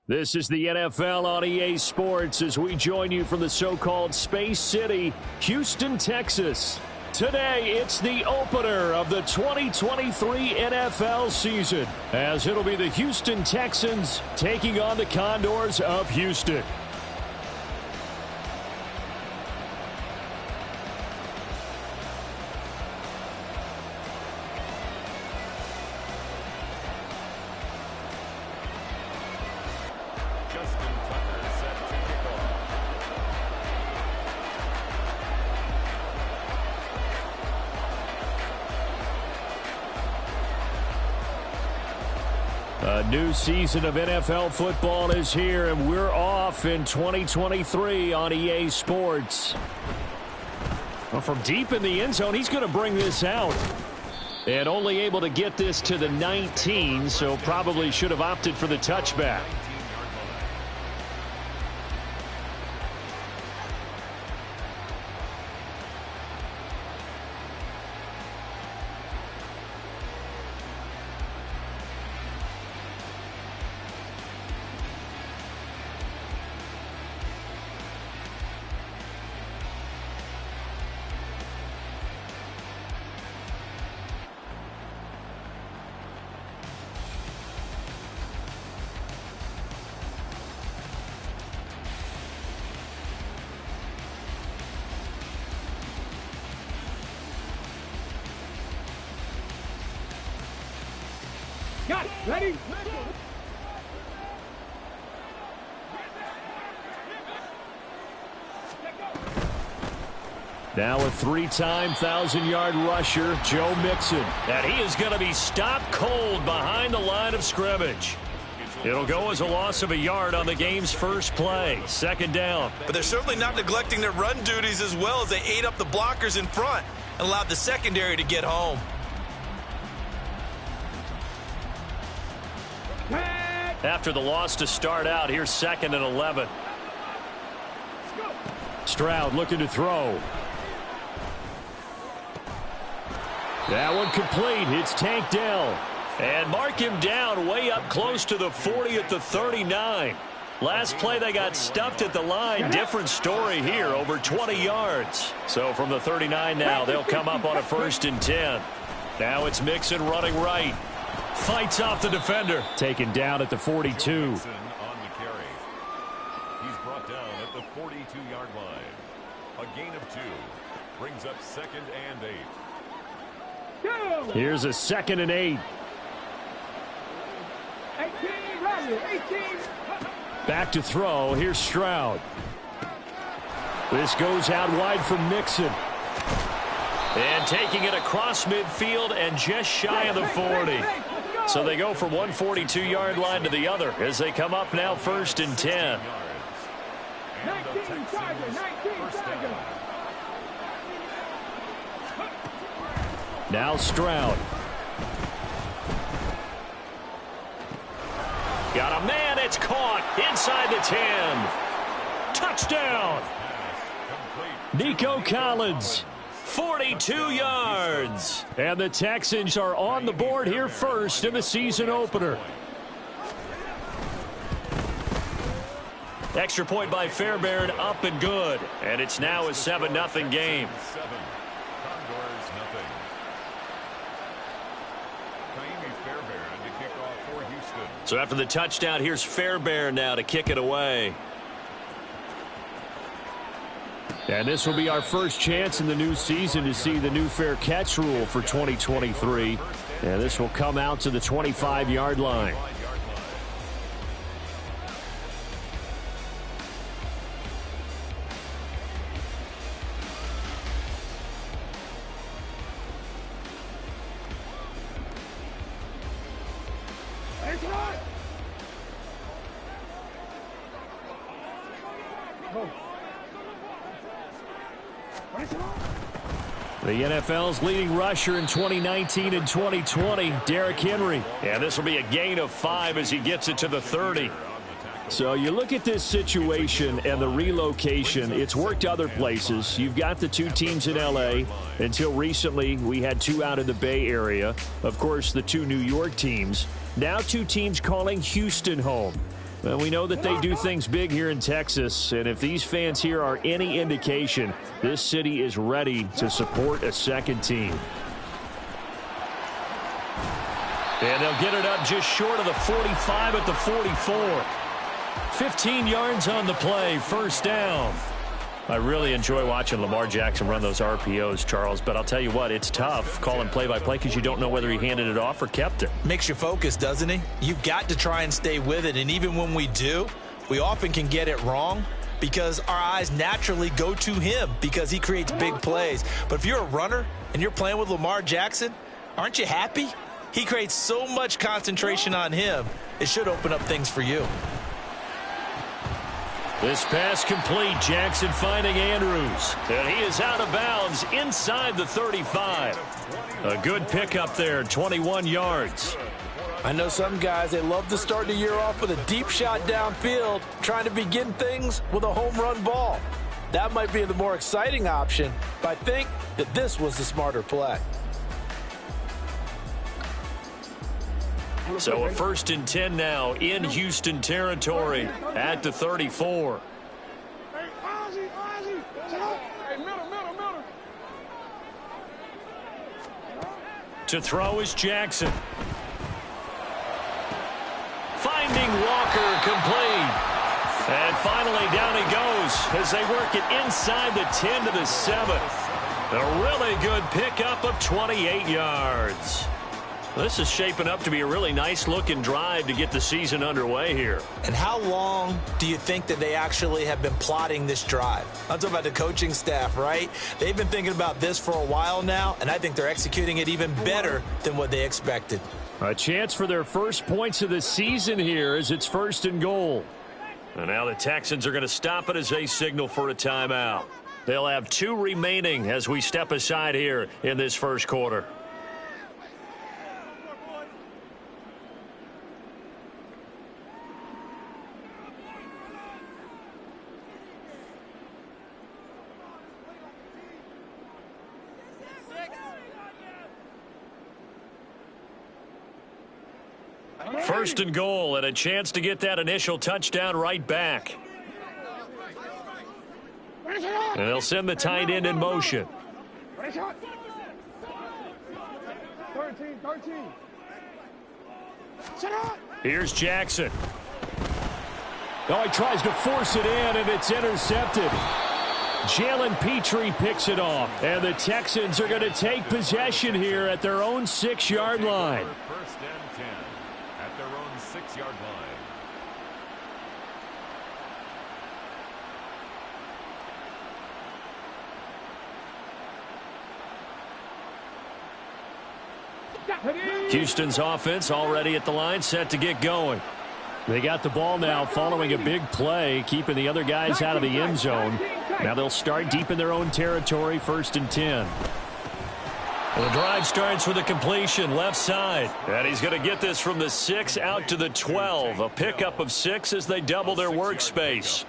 This is the NFL on EA Sports as we join you from the so-called Space City, Houston, Texas. Today, it's the opener of the 2023 NFL season, as it'll be the Houston Texans taking on the Condors of Houston. A new season of NFL football is here, and we're off in 2023 on EA Sports. Well, from deep in the end zone, he's going to bring this out. And only able to get this to the 19, so probably should have opted for the touchback. Got it. Ready? Now a three-time 1,000-yard rusher, Joe Mixon. And he is going to be stopped cold behind the line of scrimmage. It'll go as a loss of a yard on the game's first play. Second down. But they're certainly not neglecting their run duties as well as they ate up the blockers in front and allowed the secondary to get home. After the loss to start out, here's 2nd and 11. Stroud looking to throw. That one complete. It's Tank Dell. And mark him down way up close to the 40 at the 39. Last play they got stuffed at the line. Different story here, over 20 yards. So from the 39 now, they'll come up on a 1st and 10. Now it's Mixon running right. Fights off the defender. Taken down at the 42. On the carry. He's brought down at the 42-yard line. A gain of 2. Brings up 2nd and 8. Here's a 2nd and 8. 18. Back to throw. Here's Stroud. This goes out wide from Mixon. And taking it across midfield and just shy of the 40. So they go from one 42-yard line to the other as they come up now 1st and 10. 19 Chargers. Now Stroud. Got a man. It's caught inside the 10. Touchdown. Nico Collins. 42 yards. And the Texans are on the board here first in the season opener. Extra point by Fairbairn, up and good. And it's now a 7-0 game. So after the touchdown, here's Fairbairn now to kick it away. And this will be our first chance in the new season to see the new fair catch rule for 2023. And this will come out to the 25-yard line. The NFL's leading rusher in 2019 and 2020, Derrick Henry. And this will be a gain of 5 as he gets it to the 30. So you look at this situation and the relocation, it's worked other places. You've got the 2 teams in L.A. Until recently, we had 2 out in the Bay Area. Of course, the 2 New York teams. Now 2 teams calling Houston home. Well, we know that they do things big here in Texas, and if these fans here are any indication, this city is ready to support a second team. And they'll get it up just short of the 45 at the 44. 15 yards on the play, first down. I really enjoy watching Lamar Jackson run those RPOs, Charles, but I'll tell you what, it's tough calling play-by-play because you don't know whether he handed it off or kept it. Makes you focus, doesn't he? You've got to try and stay with it, and even when we do, we often can get it wrong because our eyes naturally go to him because he creates big plays. But if you're a runner and you're playing with Lamar Jackson, aren't you happy? He creates so much concentration on him, it should open up things for you. This pass complete. Jackson finding Andrews. And he is out of bounds inside the 35. A good pickup there, 21 yards. I know some guys, they love to start the year off with a deep shot downfield, trying to begin things with a home run ball. That might be the more exciting option, but I think that this was the smarter play. So a 1st and 10 now in Houston territory at the 34. To throw is Jackson. Finding Walker complete. And finally down he goes as they work it inside the 10 to the 7. A really good pickup of 28 yards. This is shaping up to be a really nice-looking drive to get the season underway here. And how long do you think that they actually have been plotting this drive? I'm talking about the coaching staff, right? They've been thinking about this for a while now, and I think they're executing it even better than what they expected. A chance for their first points of the season here as it's 1st and goal. And now the Texans are going to stop it as they signal for a timeout. They'll have 2 remaining as we step aside here in this first quarter. First and goal, and a chance to get that initial touchdown right back. And they'll send the tight end in motion. 13. Here's Jackson. Oh, he tries to force it in, and it's intercepted. Jalen Petrie picks it off, and the Texans are going to take possession here at their own 6-yard line. First and 10 at their own 6-yard line. Houston's offense already at the line, set to get going. They got the ball now following a big play, keeping the other guys out of the end zone. Now they'll start deep in their own territory, 1st and 10. Well, the drive starts with a completion left side. And he's going to get this from the 6 out to the 12. A pickup of 6 as they double their workspace.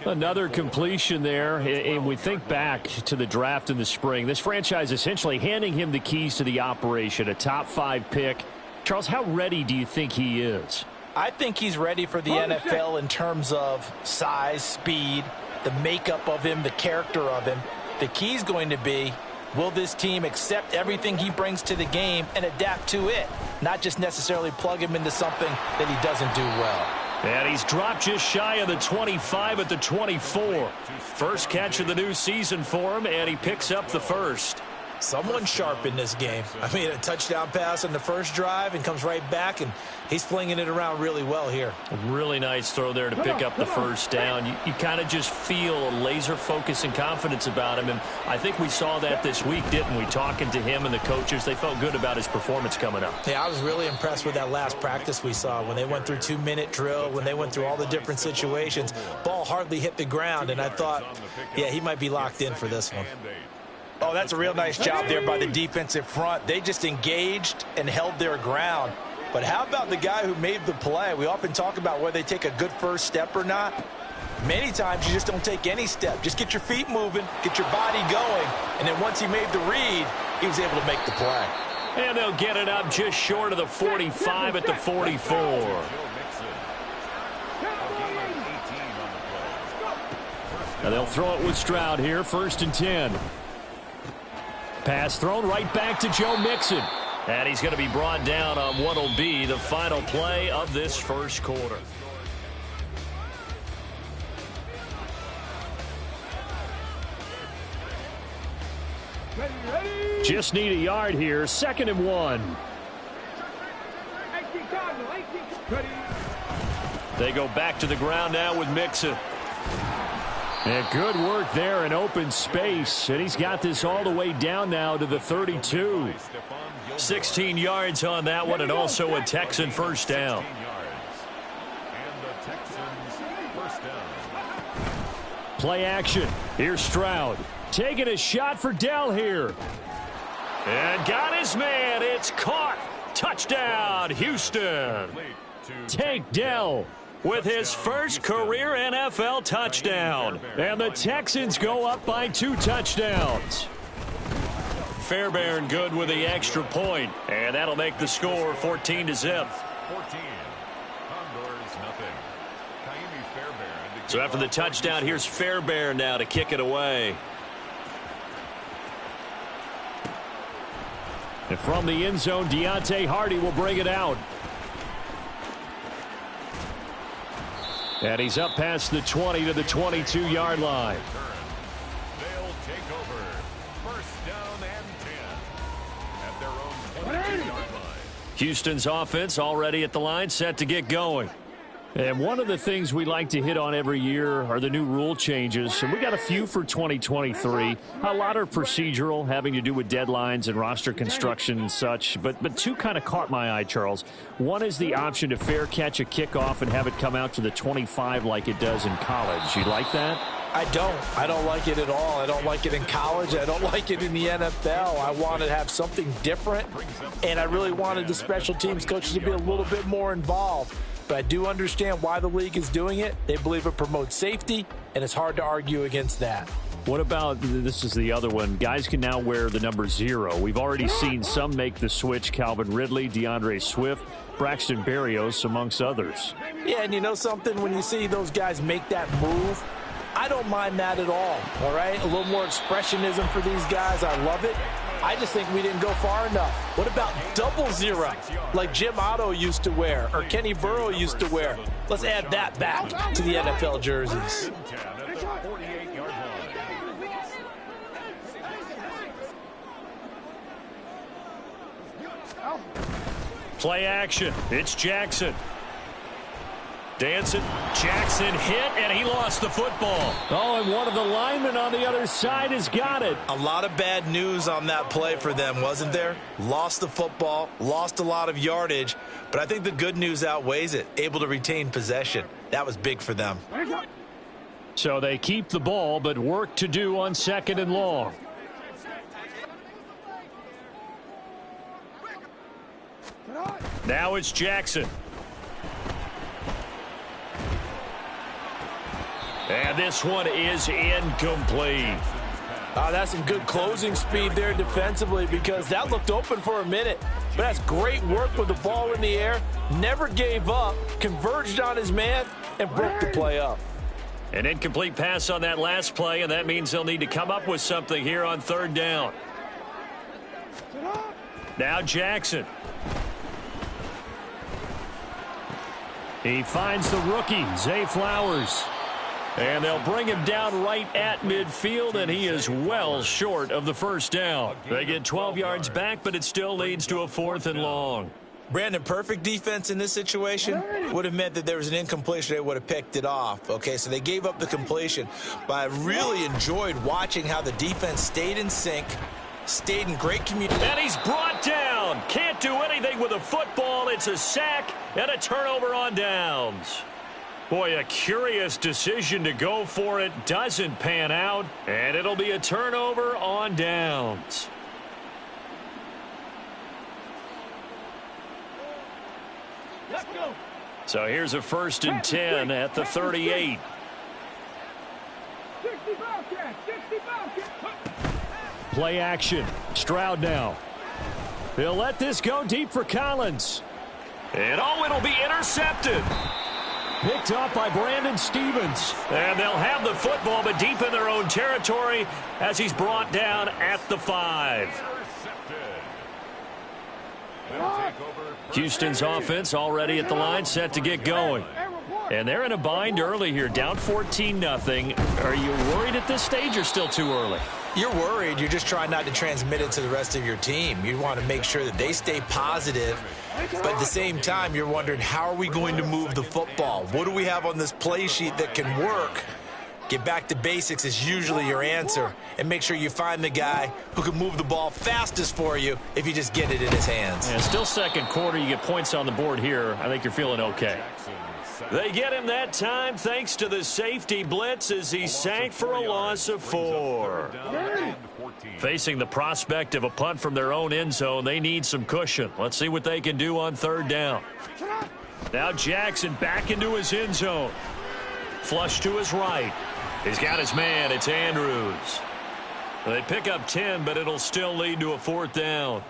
Another completion there, and we think back to the draft in the spring. This franchise essentially handing him the keys to the operation, a top 5 pick. Charles, how ready do you think he is? I think he's ready for the NFL in terms of size, speed, the makeup of him, the character of him. The key's going to be, will this team accept everything he brings to the game and adapt to it, not just necessarily plug him into something that he doesn't do well. And he's dropped just shy of the 25 at the 24. First catch of the new season for him, and he picks up the first. Someone sharp in this game. I mean, a touchdown pass on the first drive and comes right back, and he's flinging it around really well here. A really nice throw there to pick up the first down. You kind of just feel a laser focus and confidence about him, and I think we saw that this week, didn't we? Talking to him and the coaches, they felt good about his performance coming up. Yeah, I was really impressed with that last practice we saw when they went through 2-minute drill, when they went through all the different situations. Ball hardly hit the ground, and I thought, yeah, he might be locked in for this one. Oh, that's a real nice job there by the defensive front. They just engaged and held their ground. But how about the guy who made the play? We often talk about whether they take a good first step or not. Many times you just don't take any step. Just get your feet moving, get your body going, and then once he made the read, he was able to make the play. And they'll get it up just short of the 45 at the 44. And they'll throw it with Stroud here, 1st and 10. Pass thrown right back to Joe Mixon. And he's going to be brought down on what will be the final play of this first quarter. Just need a yard here, 2nd and 1. They go back to the ground now with Mixon. And good work there in open space. And he's got this all the way down now to the 32. 16 yards on that one, and also a Texan first down. Play action. Here's Stroud. Taking a shot for Dell here. And got his man. It's caught. Touchdown, Houston. Tank Dell with his first career NFL touchdown. And the Texans go up by 2 touchdowns. Fairbairn good with the extra point. And that'll make the score 14-0. 14. Condors, nothing. So after the touchdown, here's Fairbairn now to kick it away. And from the end zone, Deontay Hardy will bring it out. And he's up past the 20 to the 22-yard line. They'll take over. First down and 10 at their own 22-yard line. Houston's offense already at the line, set to get going. And one of the things we like to hit on every year are the new rule changes. And we got a few for 2023. A lot are procedural, having to do with deadlines and roster construction and such. But 2 kind of caught my eye, Charles. One is the option to fair catch a kickoff and have it come out to the 25 like it does in college. You like that? I don't like it at all. I don't like it in college. I don't like it in the NFL. I wanted to have something different, and I really wanted the special teams coaches to be a little bit more involved. But I do understand why the league is doing it. They believe it promotes safety, and it's hard to argue against that. What about, this is the other one, guys can now wear the number 0. We've already seen some make the switch, Calvin Ridley, DeAndre Swift, Braxton Berrios, amongst others. Yeah, and you know something? When you see those guys make that move, I don't mind that at all right? A little more expressionism for these guys. I love it. I just think we didn't go far enough. What about 00, like Jim Otto used to wear or Kenny Burrow used to wear? Let's add that back to the NFL jerseys. Play action. It's Jackson. Dancing. Jackson hit, and he lost the football. Oh, and one of the linemen on the other side has got it. A lot of bad news on that play for them, wasn't there? Lost the football, lost a lot of yardage, but I think the good news outweighs it. Able to retain possession. That was big for them. So they keep the ball, but work to do on 2nd and long. Now it's Jackson. And this one is incomplete. That's some good closing speed there defensively because that looked open for a minute. But that's great work with the ball in the air. Never gave up, converged on his man, and broke the play up. An incomplete pass on that last play, and that means they'll need to come up with something here on 3rd down. Now Jackson. He finds the rookie, Zay Flowers. And they'll bring him down right at midfield, and he is well short of the first down. They get 12 yards back, but it still leads to a 4th and long. Brandon, perfect defense in this situation would have meant that there was an incompletion. They would have picked it off. Okay, so they gave up the completion. But I really enjoyed watching how the defense stayed in sync, stayed in great communication. And he's brought down. Can't do anything with a football. It's a sack and a turnover on downs. Boy, a curious decision to go for it. Doesn't pan out, and it'll be a turnover on downs. Let's go. So here's a 1st and 10 at the 38. 60 Bobcat, 60 Bobcat. Play action. Stroud now. They'll let this go deep for Collins. And oh, it'll be intercepted. Picked up by Brandon Stevens. And they'll have the football, but deep in their own territory as he's brought down at the 5. Houston's offense already at the line, set to get going. And they're in a bind early here, down 14-0. Are you worried at this stage or still too early? You're worried. You're just trying not to transmit it to the rest of your team. You want to make sure that they stay positive, but at the same time, you're wondering, how are we going to move the football? What do we have on this play sheet that can work? Get back to basics is usually your answer, and make sure you find the guy who can move the ball fastest for you if you just get it in his hands. And still second quarter, you get points on the board here. I think you're feeling okay. They get him that time thanks to the safety blitz as he sank for a loss of 4. Facing the prospect of a punt from their own end zone, they need some cushion. Let's see what they can do on 3rd down. Now Jackson back into his end zone. Flush to his right. He's got his man. It's Andrews. They pick up 10, but it'll still lead to a 4th down.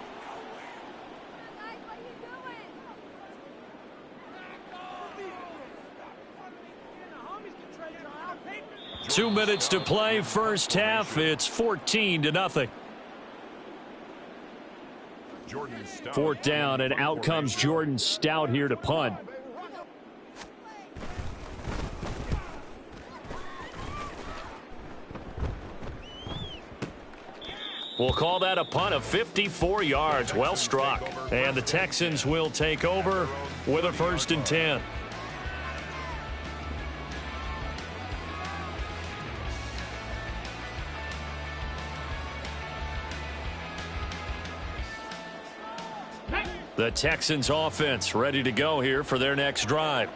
2 minutes to play, first half. It's 14-0. 4th down, and out comes Jordan Stout here to punt. We'll call that a punt of 54 yards. Well struck. And the Texans will take over with a 1st and 10. The Texans offense ready to go here for their next drive.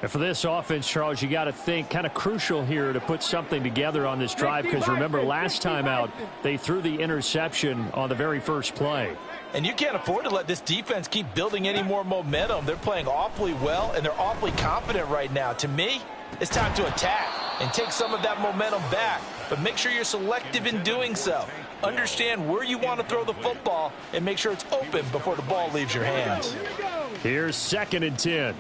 And for this offense, Charles, you got to think kind of crucial here to put something together on this drive, because remember last time out they threw the interception on the very first play. And you can't afford to let this defense keep building any more momentum. They're playing awfully well, and they're awfully confident right now. To me, it's time to attack and take some of that momentum back. But make sure you're selective in doing so. Understand where you want to throw the football and make sure it's open before the ball leaves your hands. Here's 2nd and 10.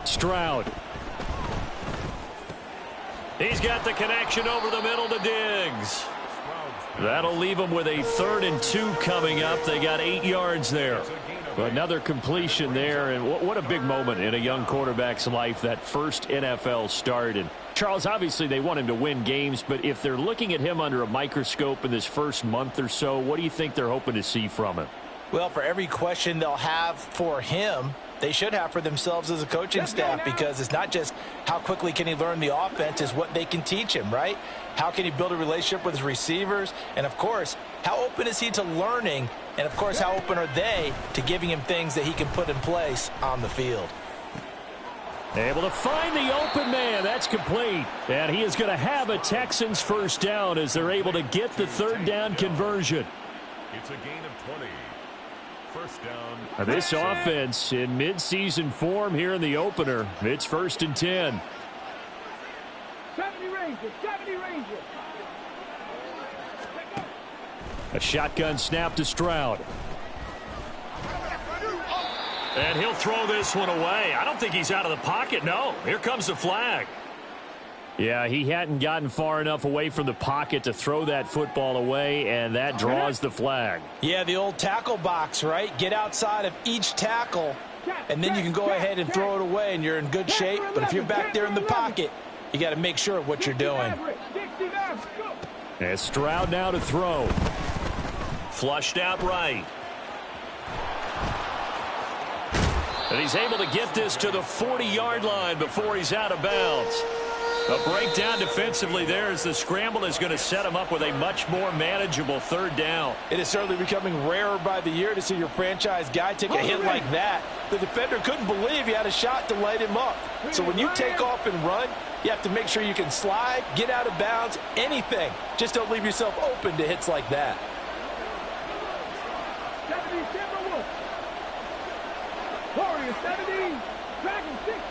Stroud. He's got the connection over the middle to Diggs. That'll leave them with a 3rd and 2 coming up. They got 8 yards there. Another completion there, and what a big moment in a young quarterback's life, that first NFL start. And Charles, obviously they want him to win games, but if they're looking at him under a microscope in this first month or so, what do you think they're hoping to see from him? Well, for every question they'll have for him, they should have for themselves as a coaching staff, because it's not just how quickly can he learn the offense, it's what they can teach him, right? How can he build a relationship with his receivers? And, of course, how open is he to learning? And, of course, how open are they to giving him things that he can put in place on the field? Able to find the open man. That's complete. And he is going to have a Texans 1st down as they're able to get the 3rd down conversion. It's a gain of 20. 1st down. This offense in midseason form here in the opener. It's 1st and 10. 70 Rangers, 70 Rangers. A shotgun snap to Stroud. And he'll throw this one away. I don't think he's out of the pocket. No, here comes the flag. Yeah, he hadn't gotten far enough away from the pocket to throw that football away, and that draws the flag. Yeah, the old tackle box, right? Get outside of each tackle, and then you can go ahead and throw it away, and you're in good shape. But if you're back there in the pocket, you got to make sure of what you're doing. And Stroud now to throw. Flushed out right. And he's able to get this to the 40-yard line before he's out of bounds. A breakdown defensively there as the scramble is going to set him up with a much more manageable 3rd down. It is certainly becoming rarer by the year to see your franchise guy take a hit like that. The defender couldn't believe he had a shot to light him up. So when you take off and run, you have to make sure you can slide, get out of bounds, anything. Just don't leave yourself open to hits like that. 70 Timberwolves. Warriors 70, Dragon 60.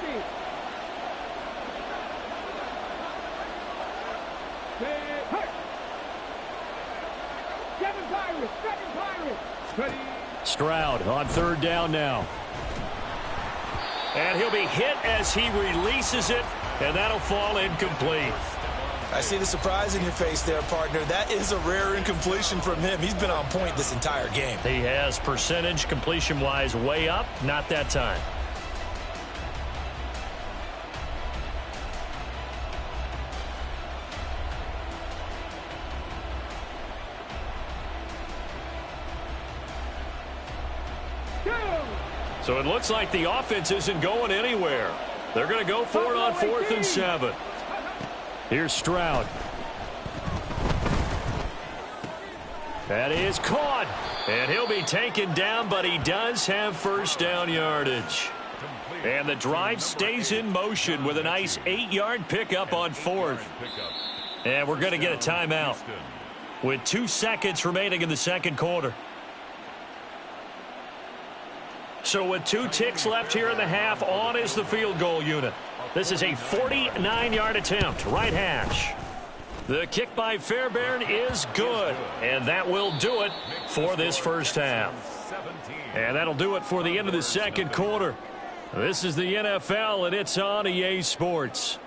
Pirates. Second Pirates. Ready. Stroud on third down now. And he'll be hit as he releases it, and that'll fall incomplete. I see the surprise in your face there, partner. That is a rare incompletion from him. He's been on point this entire game. He has percentage completion-wise way up, not that time. So it looks like the offense isn't going anywhere. They're going to go for it on 4th and 7. Here's Stroud. That is caught. And he'll be taken down, but he does have first down yardage. And the drive stays in motion with a nice 8-yard pickup on 4th. And we're going to get a timeout with 2 seconds remaining in the second quarter. So with 2 ticks left here in the half, on is the field goal unit. This is a 49-yard attempt, right hash. The kick by Fairbairn is good, and that will do it for this first half. And that'll do it for the end of the second quarter. This is the NFL, and it's on EA Sports.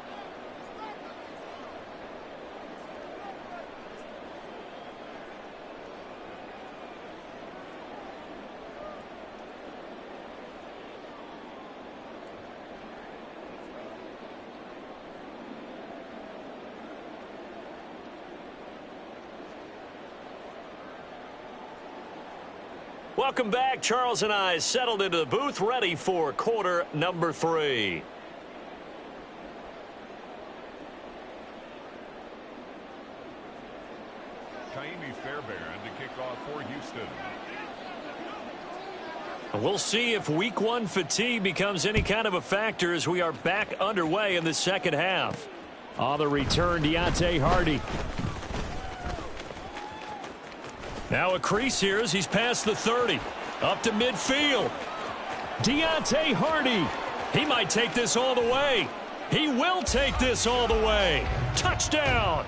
Welcome back. Charles and I settled into the booth, ready for quarter number 3. Fairbairn to kick off for Houston. We'll see if week 1 fatigue becomes any kind of a factor as we are back underway in the second half. On the return, Deontay Hardy. Now a crease here as he's past the 30. Up to midfield. Deontay Hardy. He might take this all the way. He will take this all the way. Touchdown.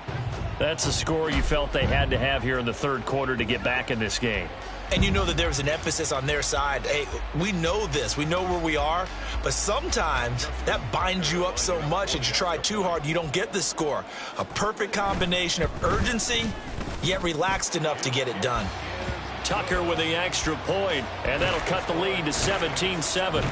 That's a score you felt they had to have here in the third quarter to get back in this game. And you know that there was an emphasis on their side. Hey, we know this. We know where we are. But sometimes that binds you up so much that you try too hard, you don't get the score. A perfect combination of urgency, yet relaxed enough to get it done. Tucker with the extra point, and that'll cut the lead to 17-7.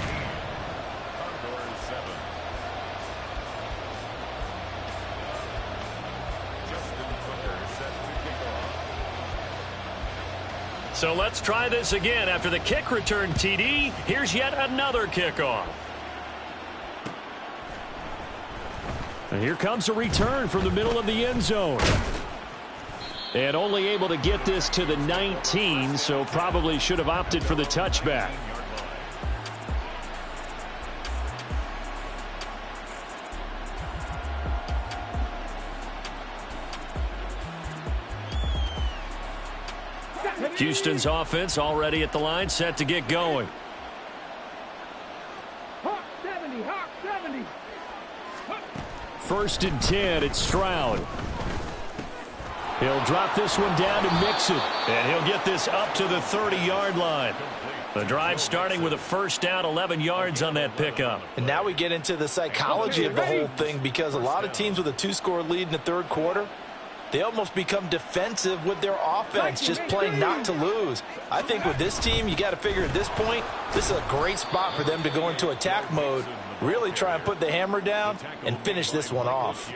So let's try this again. After the kick return TD, here's yet another kickoff. And here comes a return from the middle of the end zone. And only able to get this to the 19, so probably should have opted for the touchback. Houston's offense already at the line, set to get going. Hawk 70, Hawk 70. First and 10, it's Stroud. He'll drop this one down to Mixon, and he'll get this up to the 30-yard line. The drive starting with a first down, 11 yards on that pickup. And now we get into the psychology of the whole thing, because a lot of teams with a 2-score lead in the third quarter, they almost become defensive with their offense, just playing not to lose. I think with this team, you got to figure at this point, this is a great spot for them to go into attack mode, really try and put the hammer down and finish this one off.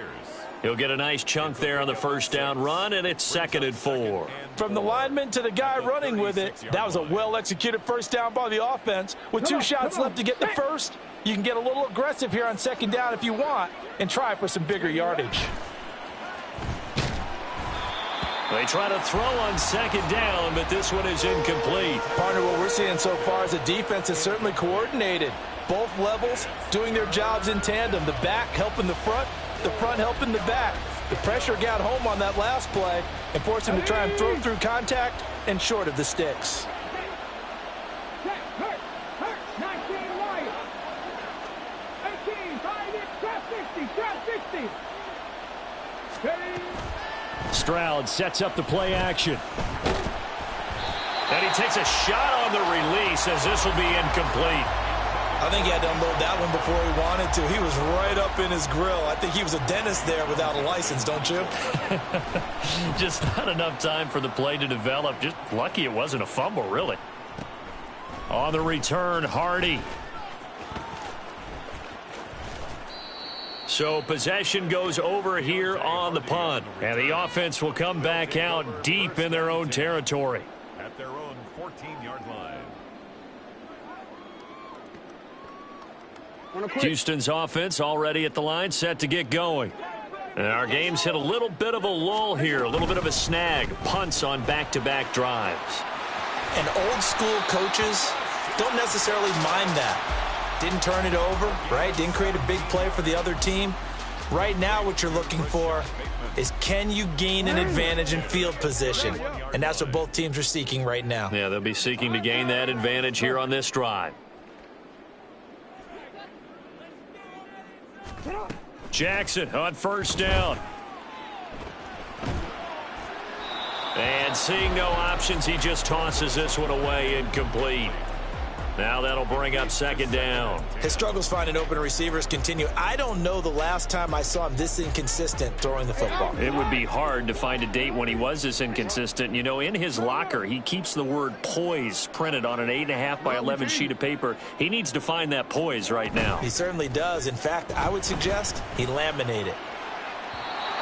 He'll get a nice chunk there on the first down run, and it's 2nd and 4. From the lineman to the guy running with it, that was a well-executed first down by the offense. With 2 shots left to get the first, you can get a little aggressive here on second down if you want and try for some bigger yardage. They try to throw on second down, but this one is incomplete. Partner, what we're seeing so far is the defense is certainly coordinated. Both levels doing their jobs in tandem. The back helping the front helping the back. The pressure got home on that last play and forced him to try and throw through contact and short of the sticks. Hurt, 19 wide. 18, 5, 60, 60. Stroud sets up the play action. takes a shot on the release as this will be incomplete. I think he had to unload that one before he wanted to. He was right up in his grill. I think he was a dentist there without a license, don't you? Just not enough time for the play to develop. Just lucky it wasn't a fumble, really. On the return, Hardy. So possession goes over here on the punt. And the offense will come back out deep in their own territory. At their own 14-yard line. Houston's offense already at the line, set to get going. And our game's hit a little bit of a lull here, a little bit of a snag. Punts on back-to-back drives. And old school coaches don't necessarily mind that. Didn't turn it over, right? Didn't create a big play for the other team. Right now what you're looking for is, can you gain an advantage in field position? And that's what both teams are seeking right now. Yeah, they'll be seeking to gain that advantage here on this drive. Jackson on first down. And seeing no options, he just tosses this one away, incomplete. Now that'll bring up second down. His struggles finding open receivers continue. I don't know the last time I saw him this inconsistent throwing the football. It would be hard to find a date when he was this inconsistent. You know, in his locker, he keeps the word poise printed on an 8.5 by 11 sheet of paper. He needs to find that poise right now. He certainly does. In fact, I would suggest he laminate it.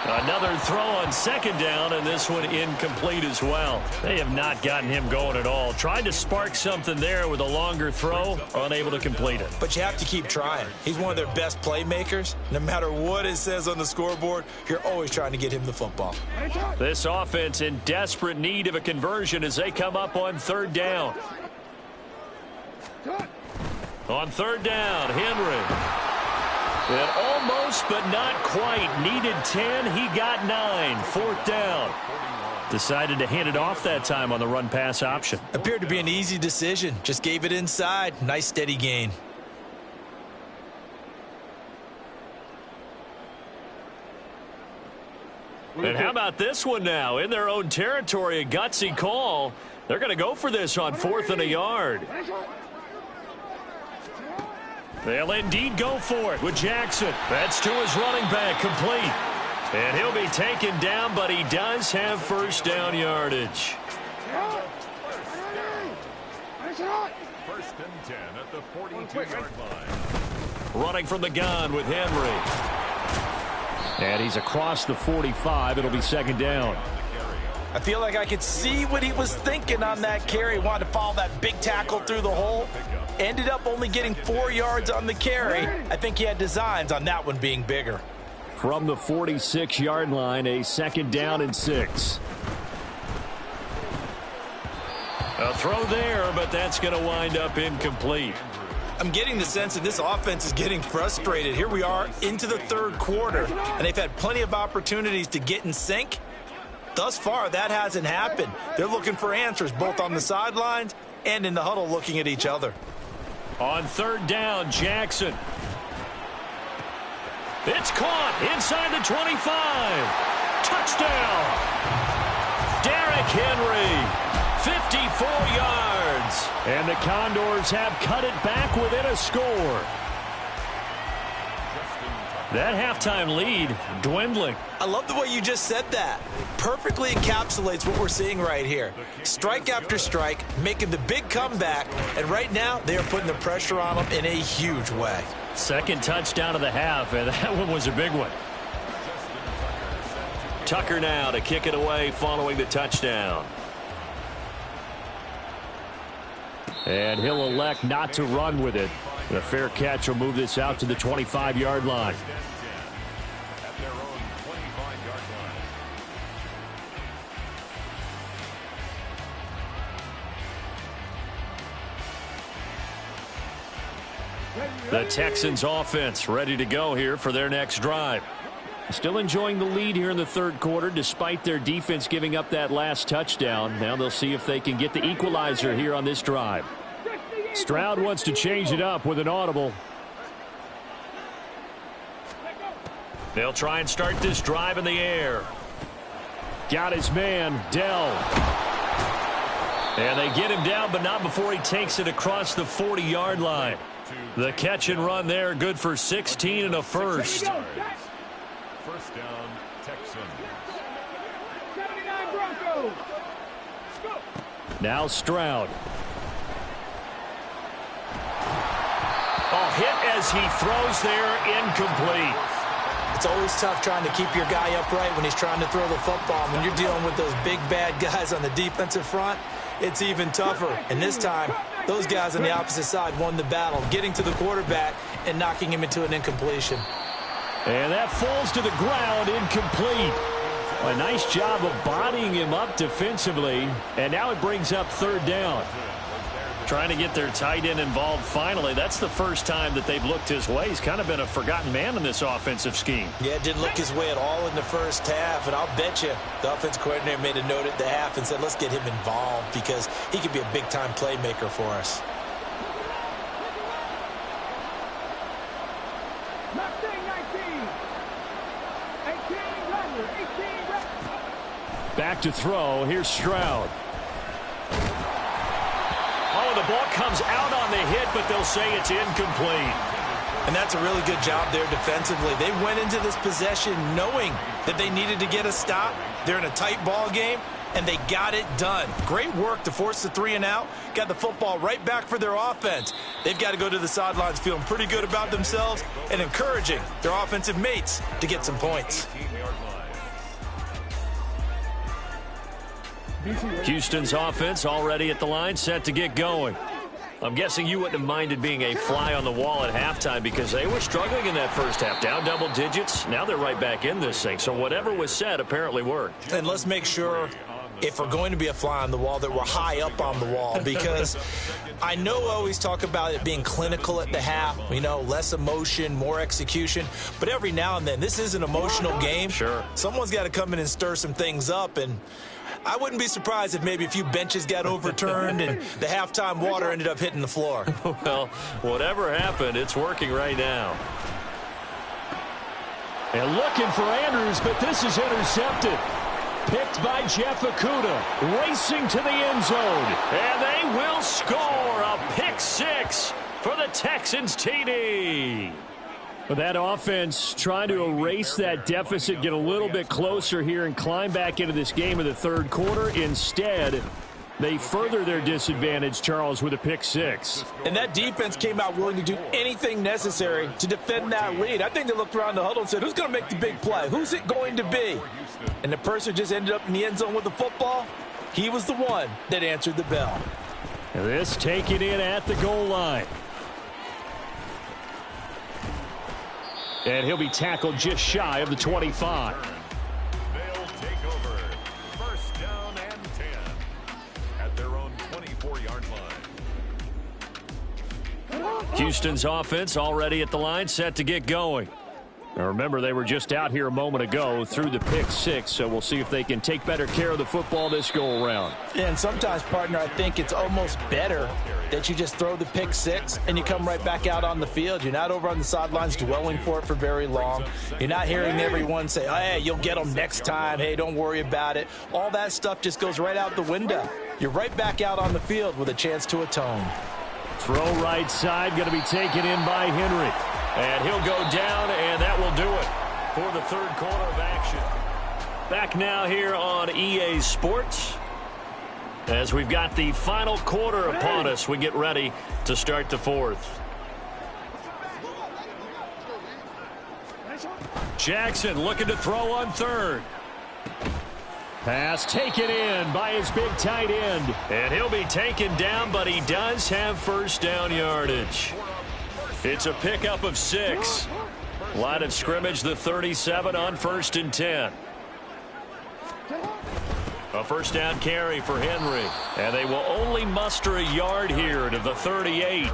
Another throw on second down, and this one incomplete as well. They have not gotten him going at all. Tried to spark something there with a longer throw, unable to complete it. But you have to keep trying. He's one of their best playmakers. No matter what it says on the scoreboard, you're always trying to get him the football. This offense in desperate need of a conversion as they come up on third down. On third down, Henry. And almost, but not quite. Needed 10. He got 9. Fourth down. Decided to hand it off that time on the run-pass option. Appeared to be an easy decision. Just gave it inside. Nice, steady gain. And how about this one now? In their own territory, a gutsy call. They're going to go for this on 4th and a yard. They'll indeed go for it with Jackson. That's to his running back, complete. And he'll be taken down, but he does have first down yardage. First and 10 at the 42-yard line. Running from the gun with Henry. And he's across the 45. It'll be second down. I feel like I could see what he was thinking on that carry. Wanted to follow that big tackle through the hole. Ended up only getting 4 yards on the carry. I think he had designs on that one being bigger. From the 46-yard line, a second down and 6. A throw there, but that's going to wind up incomplete. I'm getting the sense that this offense is getting frustrated. Here we are into the third quarter, and they've had plenty of opportunities to get in sync. Thus far, that hasn't happened. They're looking for answers both on the sidelines and in the huddle looking at each other. On third down, Jackson. It's caught inside the 25. Touchdown. Derrick Henry, 54 yards. And the Condors have cut it back within a score. That halftime lead dwindling. I love the way you just said that. Perfectly encapsulates what we're seeing right here. Strike after strike, making the big comeback, and right now they are putting the pressure on them in a huge way. Second touchdown of the half, and that one was a big one. Tucker now to kick it away following the touchdown. And he'll elect not to run with it. The fair catch will move this out to the 25-yard line. At their own 25-yard line. The Texans offense ready to go here for their next drive. Still enjoying the lead here in the third quarter despite their defense giving up that last touchdown. Now they'll see if they can get the equalizer here on this drive. Stroud wants to change it up with an audible. They'll try and start this drive in the air. Got his man, Dell. And they get him down, but not before he takes it across the 40-yard line. The catch and run there, good for 16 and a first. First down, Texans. 79 Broncos. Now Stroud. Hit as he throws there, incomplete. It's always tough trying to keep your guy upright when he's trying to throw the football. When you're dealing with those big, bad guys on the defensive front, it's even tougher. And this time, those guys on the opposite side won the battle, getting to the quarterback and knocking him into an incompletion. And that falls to the ground, incomplete. A nice job of bodying him up defensively. And now it brings up third down. Trying to get their tight end involved finally. That's the first time that they've looked his way. He's kind of been a forgotten man in this offensive scheme. Yeah, it didn't look his way at all in the first half. And I'll bet you the offense coordinator made a note at the half and said, let's get him involved because he could be a big-time playmaker for us. Back to throw. Here's Stroud. Oh, the ball comes out on the hit, but they'll say it's incomplete. And that's a really good job there defensively. They went into this possession knowing that they needed to get a stop. They're in a tight ball game, and they got it done. Great work to force the 3 and out. Got the football right back for their offense. They've got to go to the sidelines feeling pretty good about themselves and encouraging their offensive mates to get some points. Houston's offense already at the line, set to get going. I'm guessing you wouldn't have minded being a fly on the wall at halftime because they were struggling in that first half. Down double digits. Now they're right back in this thing. So whatever was said apparently worked. And let's make sure, if we're going to be a fly on the wall, that we're high up on the wall because I know I always talk about it being clinical at the half, you know, less emotion, more execution. But every now and then, this is an emotional game. Sure. Someone's got to come in and stir some things up, and I wouldn't be surprised if maybe a few benches got overturned and the halftime water ended up hitting the floor. Well, whatever happened, it's working right now. And looking for Andrews, but this is intercepted. Picked by Jeff Okudah, racing to the end zone. And they will score a pick six for the Texans TD. But that offense trying to erase that deficit, get a little bit closer here and climb back into this game in the third quarter. Instead, they further their disadvantage, Charles, with a pick six. And that defense came out willing to do anything necessary to defend that lead. I think they looked around the huddle and said, who's going to make the big play? Who's it going to be? And the person who just ended up in the end zone with the football, he was the one that answered the bell. And this taken in at the goal line. And he'll be tackled just shy of the 25. They'll take over. First down and 10 at their own 24-yard line. Houston's offense already at the line, set to get going. Now remember, they were just out here a moment ago through the pick six, so we'll see if they can take better care of the football this go-around. And sometimes, partner, I think it's almost better that you just throw the pick six and you come right back out on the field. You're not over on the sidelines dwelling for it for very long. You're not hearing everyone say, oh, hey, you'll get them next time. Hey, don't worry about it. All that stuff just goes right out the window. You're right back out on the field with a chance to atone. Throw right side, going to be taken in by Henry. And he'll go down, and that will do it for the third quarter of action. Back now here on EA Sports. As we've got the final quarter upon us, we get ready to start the fourth. Jackson looking to throw on third. Pass taken in by his big tight end. And he'll be taken down, but he does have first down yardage. It's a pickup of 6. Line of scrimmage, the 37 on 1st and 10. A first down carry for Henry. And they will only muster a yard here to the 38.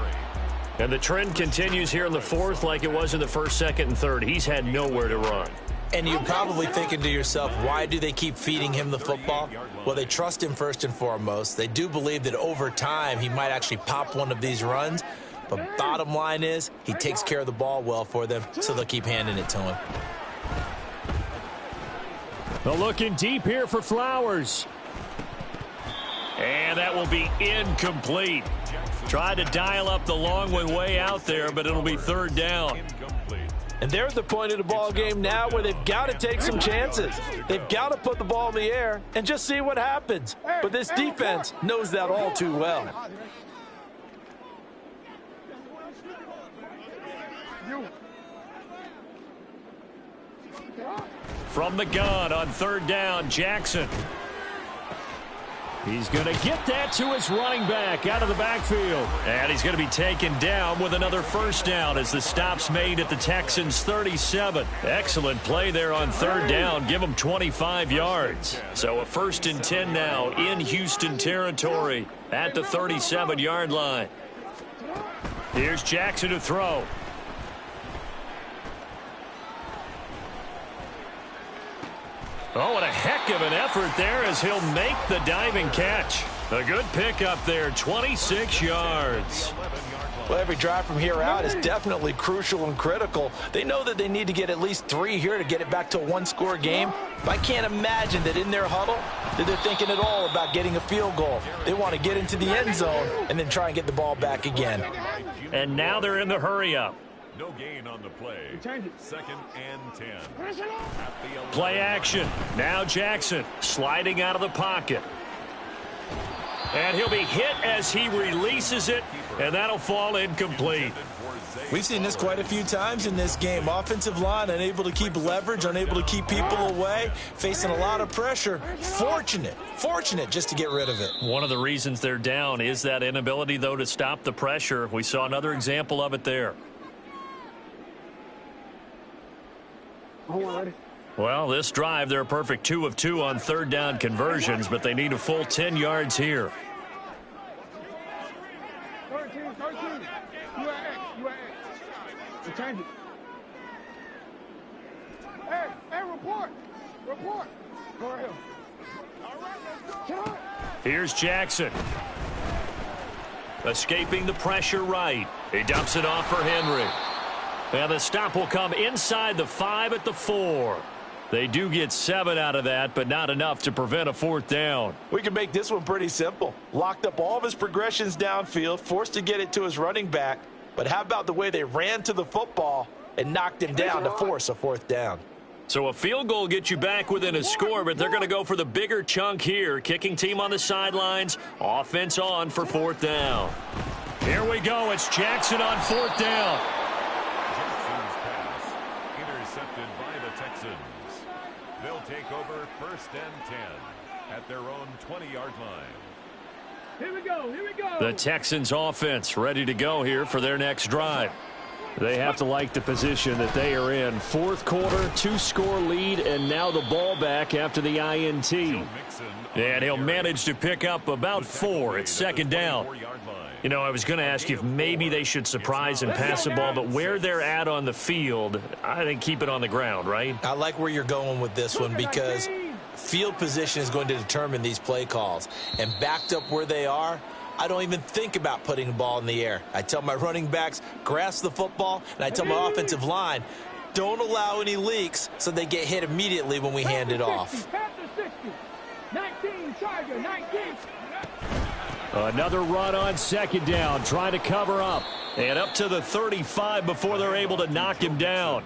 And the trend continues here in the fourth like it was in the first, second, and third. He's had nowhere to run. And you're probably thinking to yourself, why do they keep feeding him the football? Well, they trust him first and foremost. They do believe that over time he might actually pop one of these runs. But bottom line is he takes care of the ball well for them, so they'll keep handing it to him. They're looking deep here for Flowers. And that will be incomplete. Tried to dial up the long one way out there, but it'll be third down. And they're at the point of the ball game now where they've got to take some chances. They've got to put the ball in the air and just see what happens. But this defense knows that all too well. From the gun on third down, Jackson. He's going to get that to his running back out of the backfield. And he's going to be taken down with another first down as the stop's made at the Texans' 37. Excellent play there on third down. Give him 25 yards. So a 1st and 10 now in Houston territory at the 37-yard line. Here's Jackson to throw. Oh, what a heck of an effort there as he'll make the diving catch. A good pickup there, 26 yards. Well, every drive from here out is definitely crucial and critical. They know that they need to get at least 3 here to get it back to a one-score game. But I can't imagine that in their huddle that they're thinking at all about getting a field goal. They want to get into the end zone and then try and get the ball back again. And now they're in the hurry-up. No gain on the play. 2nd and 10. Play action. Now Jackson sliding out of the pocket. And he'll be hit as he releases it, and that'll fall incomplete. We've seen this quite a few times in this game. Offensive line unable to keep leverage, unable to keep people away, facing a lot of pressure. Fortunate just to get rid of it. One of the reasons they're down is that inability, though, to stop the pressure. We saw another example of it there. Well, this drive, they're a perfect 2 of 2 on third down conversions, but they need a full 10 yards here. 13. You are X. Change it. Hey, report. Go ahead. All right, Here's Jackson. Escaping the pressure right. He dumps it off for Henry. And the stop will come inside the 5 at the 4. They do get 7 out of that, but not enough to prevent a 4th down. We can make this one pretty simple. Locked up all of his progressions downfield, forced to get it to his running back. But how about the way they ran to the football and knocked him down to force a 4th down? So a field goal gets you back within a score, but they're going to go for the bigger chunk here. Kicking team on the sidelines, offense on for 4th down. Here we go. It's Jackson on 4th down. Intercepted by the Texans. They'll take over 1st and 10 at their own 20-yard line. Here we go. The Texans offense ready to go here for their next drive. They have to like the position that they are in. 4th quarter, 2-score lead, and now the ball back after the INT. And he'll manage to pick up about 4. It's 2nd down. You know, I was going to ask you if maybe they should surprise and pass the ball, but where they're at on the field, I think keep it on the ground, right? I like where you're going with this one because field position is going to determine these play calls. And backed up where they are, I don't even think about putting the ball in the air. I tell my running backs, grasp the football, and I tell my offensive line, don't allow any leaks so they get hit immediately when we hand it off. 19, Tiger, 19. Another run on 2nd down, trying to cover up. And up to the 35 before they're able to knock him down.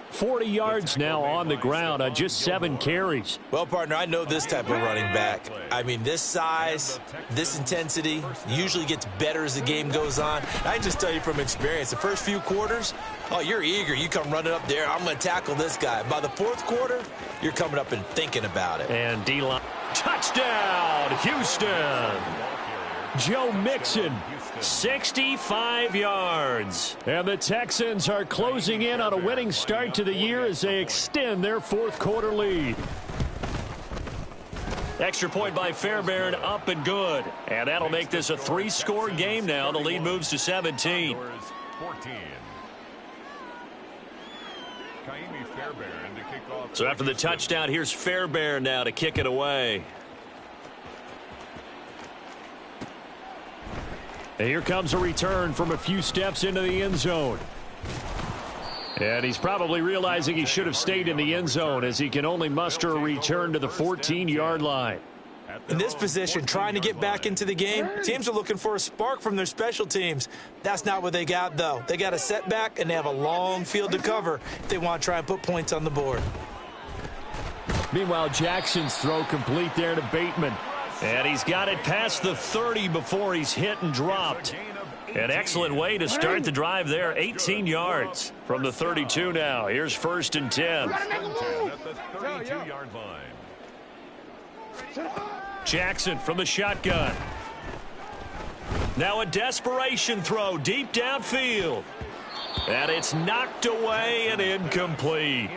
40 yards now on the ground on just 7 carries. Well, partner, I know this type of running back. I mean, this size, this intensity usually gets better as the game goes on. I can just tell you from experience, the first few quarters, oh, you're eager. You come running up there, I'm going to tackle this guy. By the 4th quarter, you're coming up and thinking about it. And D-line. Touchdown, Houston. Joe Mixon, 65 yards. And the Texans are closing in on a winning start to the year as they extend their 4th quarter lead. Extra point by Fairbairn, up and good. And that'll make this a 3-score game now. The lead moves to 17. 14. Fairbairn to kick off. So after the touchdown, here's Fairbairn now to kick it away. And here comes a return from a few steps into the end zone. And he's probably realizing he should have stayed in the end zone as he can only muster a return to the 14-yard line. In this position, trying to get back into the game, teams are looking for a spark from their special teams. That's not what they got, though. They got a setback, and they have a long field to cover if they want to try and put points on the board. Meanwhile, Jackson's throw complete there to Bateman. And he's got it past the 30 before he's hit and dropped. An excellent way to start the drive there. 18 yards from the 32 now. Here's 1st and 10. At the 32-yard line. Jackson from the shotgun. Now a desperation throw deep downfield. And it's knocked away and incomplete.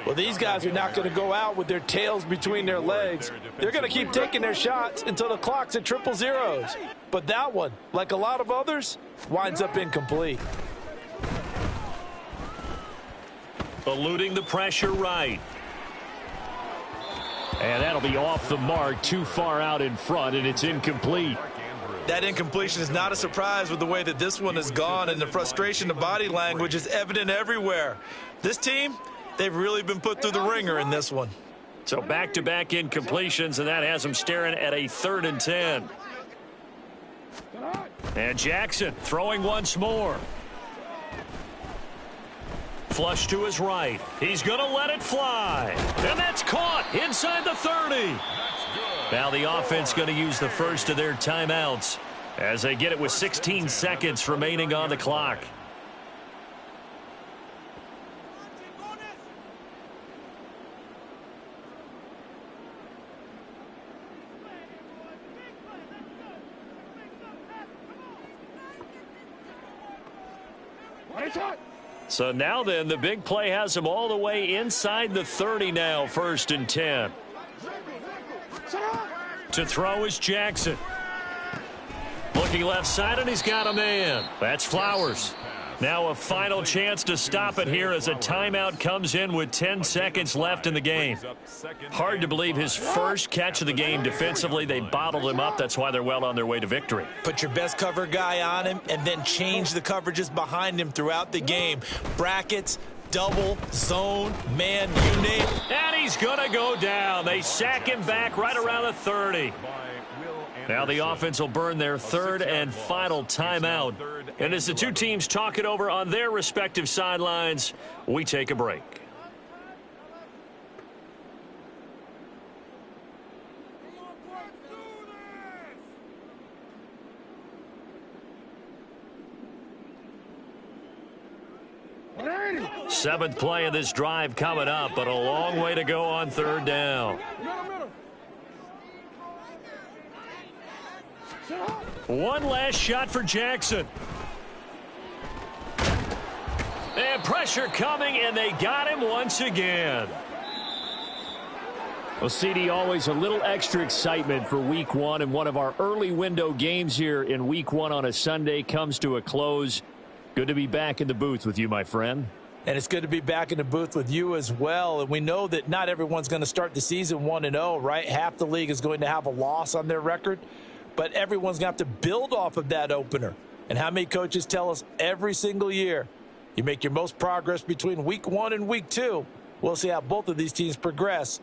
Well, these guys are not going to go out with their tails between their legs. They're going to keep taking their shots until the clock's at 000. But that one, like a lot of others, winds up incomplete. Eluding the pressure right. And that'll be off the mark, too far out in front, and it's incomplete. That incompletion is not a surprise with the way that this one has gone, and the frustration, the body language is evident everywhere. This team, they've really been put through the ringer in this one. So back-to-back incompletions, and that has them staring at a 3rd and 10. And Jackson throwing once more. Flush to his right. He's going to let it fly. And that's caught inside the 30. Now the offense going to use the first of their timeouts as they get it with 16 seconds remaining on the clock. So now then, the big play has them all the way inside the 30 now, 1st and 10. To throw is Jackson. Looking left side, and he's got a man. That's Flowers. Now a final chance to stop it here as a timeout comes in with 10 seconds left in the game. Hard to believe his first catch of the game defensively. They bottled him up. That's why they're well on their way to victory. Put your best cover guy on him and then change the coverages behind him throughout the game. Brackets, double, zone, man, you name it. And he's going to go down. They sack him back right around the 30. Now the offense will burn their 3rd and final timeout. And as the two teams talk it over on their respective sidelines, we take a break. Seventh play of this drive coming up, but a long way to go on 3rd down. One last shot for Jackson. And pressure coming, and they got him once again. Well, CD, always a little extra excitement for Week 1, and one of our early window games here in Week 1 on a Sunday comes to a close. Good to be back in the booth with you, my friend. And it's good to be back in the booth with you as well. And we know that not everyone's going to start the season 1-0, right? Half the league is going to have a loss on their record. But everyone's going to have to build off of that opener. And how many coaches tell us every single year, you make your most progress between Week 1 and Week 2. We'll see how both of these teams progress